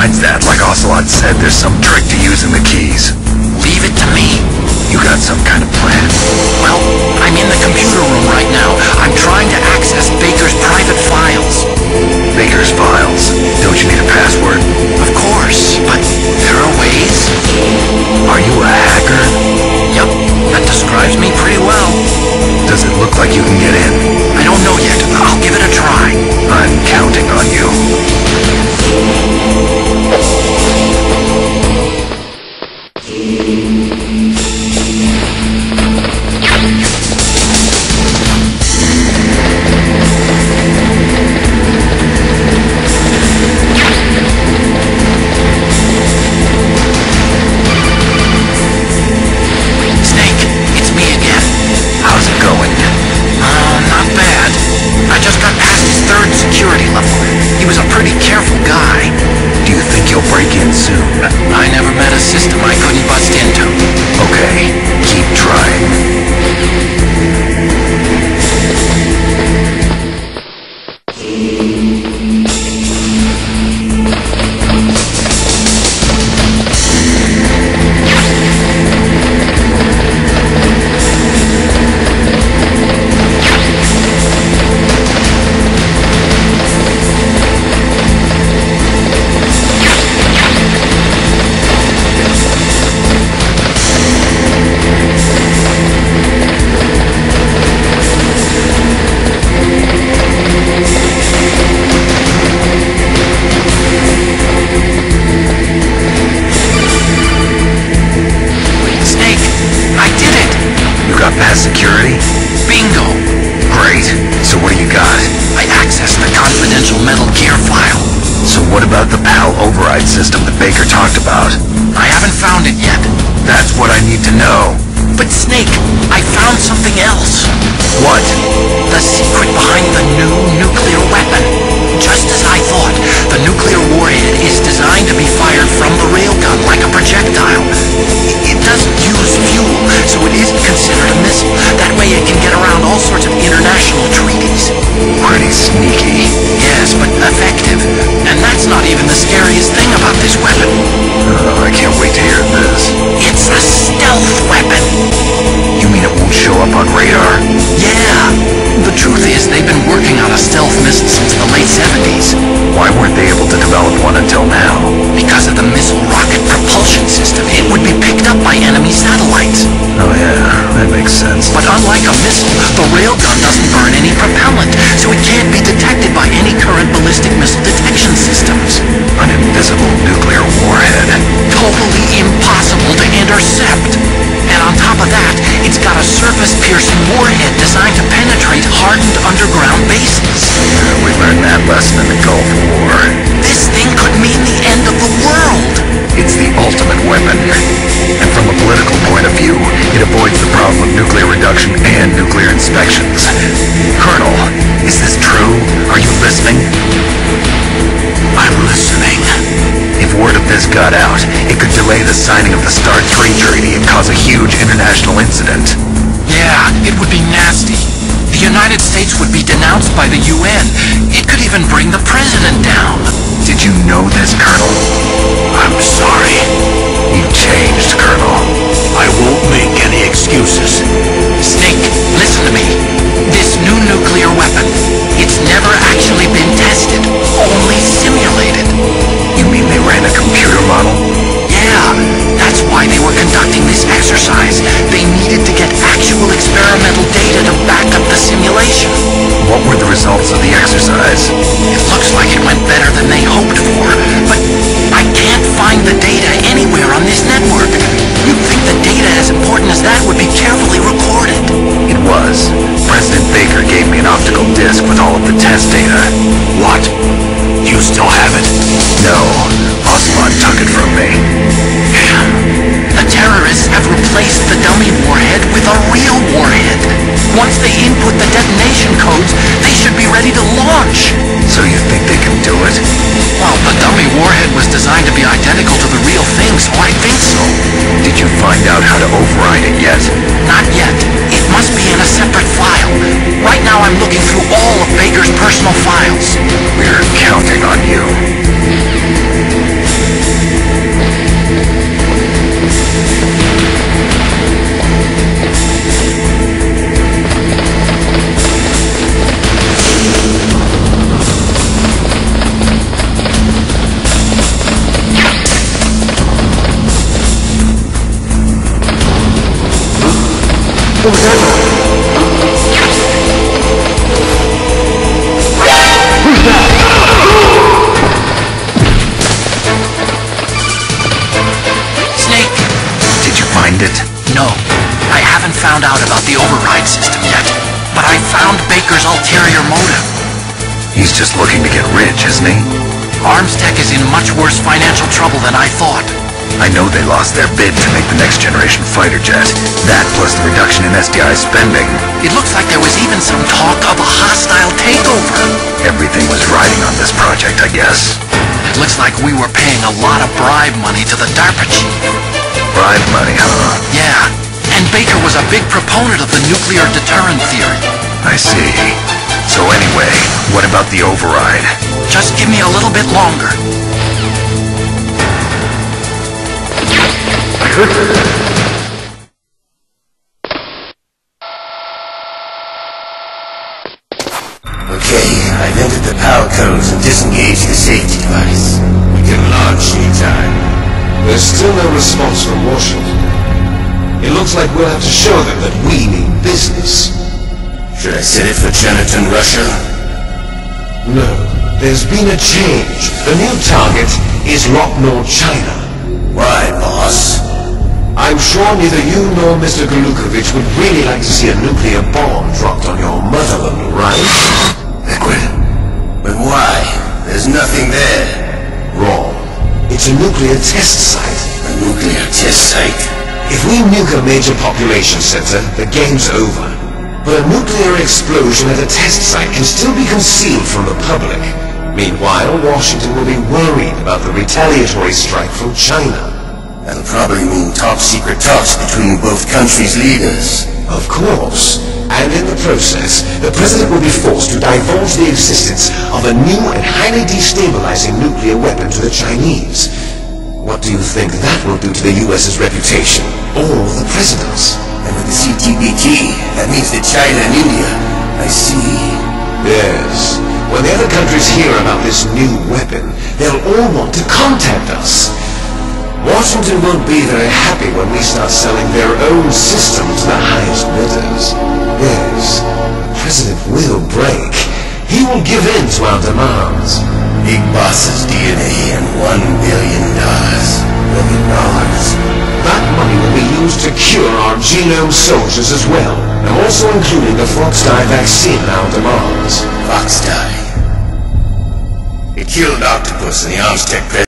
Besides that, like Ocelot said, there's some trick to using the keys. Leave it to me. You got some kind of plan? Well, I'm in the computer room right now. I'm trying to access Baker's private files. Baker's files? Don't you need a password? Of course, but there are ways. Are you a hacker? Yup, that describes me pretty well. Does it look like you can get in? I don't know yet. I'll give it a try. I'm counting on you. I never met a system I couldn't bust into. Okay, keep trying. Past security? Bingo! Great. So what do you got? I accessed the confidential Metal Gear file. So what about the PAL override system that Baker talked about? I haven't found it yet. That's what I need to know. But Snake, I found something else. What? The secret behind the new nuclear weapon. Just as I thought, the nuclear warhead is designed to be fired from the railgun like a projectile. It doesn't use fuel, so it isn't considered a missile. That way it can get around all sorts of international treaties. Pretty sneaky. Yes, but effective. And that's not even the scariest thing about this weapon. I can't wait to hear this. It's a stealth weapon. You mean it won't show up on radar? Yeah. The truth is, they've been working on a stealth missile since the late 70s. Why weren't they able to develop one until now? Because of the missile rocket propulsion system. It would be picked up by enemy satellites. Oh yeah, that makes sense. But unlike a missile, the railgun doesn't burn any propellant, so it can't be detected by any current ballistic missile detection systems. An invisible nuclear warhead. Totally impossible to intercept. And on top of that, it's got a surface-piercing warhead designed to penetrate hardened underground bases. We learned that lesson in the Gulf War. This thing could mean the end of the world. It's the ultimate weapon. And from a political point of view, it avoids the problem of nuclear reduction and nuclear inspections. Colonel, is this true? Are you listening? I'm listening. If word of this got out, it could delay the signing of the START 3 treaty and cause a huge international incident. Yeah, it would be nasty. The United States would be denounced by the UN. It could even bring the president down. Did you know this, Colonel? I'm sorry. You changed, Colonel. I won't make any excuses. Snake, listen to me. This new nuclear weapon, it's never actually been tested, only simulated. You mean they ran a computer model? Yeah, that's why they were conducting this exercise. They needed to get actual experimental data to back up the simulation. What were the results of the exercise? It looks like it went better than they hoped for, but I can't find the data anywhere on this network. You'd think the data as important as that would be carefully recorded. It was. President Baker gave me an optical disc with all of the test data. What? You still have it? No. Ocelot took it from me. The terrorists have replaced the dummy warhead with a real warhead. Once they input the detonation codes, they should be ready to launch. So you think they can do it? Well, the dummy warhead was designed to be identical to the real thing, so I think so. Did you find out how to override it yet? Not yet. It must be in a separate file. Right now I'm looking through all of Baker's personal files. We're counting on you. What was that noise? Who's that? Snake! Did you find it? No, I haven't found out about the override system yet, but I found Baker's ulterior motive. He's just looking to get rich, isn't he? Armstech is in much worse financial trouble than I thought. I know they lost their bid to make the next generation fighter jet. That plus the reduction in SDI spending. It looks like there was even some talk of a hostile takeover. Everything was riding on this project, I guess. It looks like we were paying a lot of bribe money to the DARPA chief. Bribe money, huh? Yeah, and Baker was a big proponent of the nuclear deterrent theory. I see. So anyway, what about the override? Just give me a little bit longer. Okay, I've entered the power codes and disengaged the safety device. We can launch anytime. There's still no response from Washington. It looks like we'll have to show them that we mean business. Should I set it for Jonathan, Russia? No, there's been a change. The new target is Rocknor, China. Why, boss? I'm sure neither you nor Mr. Galukovich would really like to see a nuclear bomb dropped on your motherland, right? Liquid? But why? There's nothing there. Wrong. It's a nuclear test site. A nuclear test site? If we nuke a major population center, the game's over. But a nuclear explosion at a test site can still be concealed from the public. Meanwhile, Washington will be worried about the retaliatory strike from China. That'll probably mean top-secret talks between both countries' leaders. Of course. And in the process, the president will be forced to divulge the existence of a new and highly destabilizing nuclear weapon to the Chinese. What do you think that will do to the U.S.'s reputation? Or the president's? And with the CTBT, that means that China and India. I see. Yes. When the other countries hear about this new weapon, they'll all want to contact us. Washington won't be very happy when we start selling their own system to the highest bidders. Yes, the president will break. He will give in to our demands. Big boss's DNA and $1 billion. $1 billion. That money will be used to cure our genome soldiers as well, and also including the FoxDie vaccine and our demands. FoxDie. It killed Octopus and the Armstech president.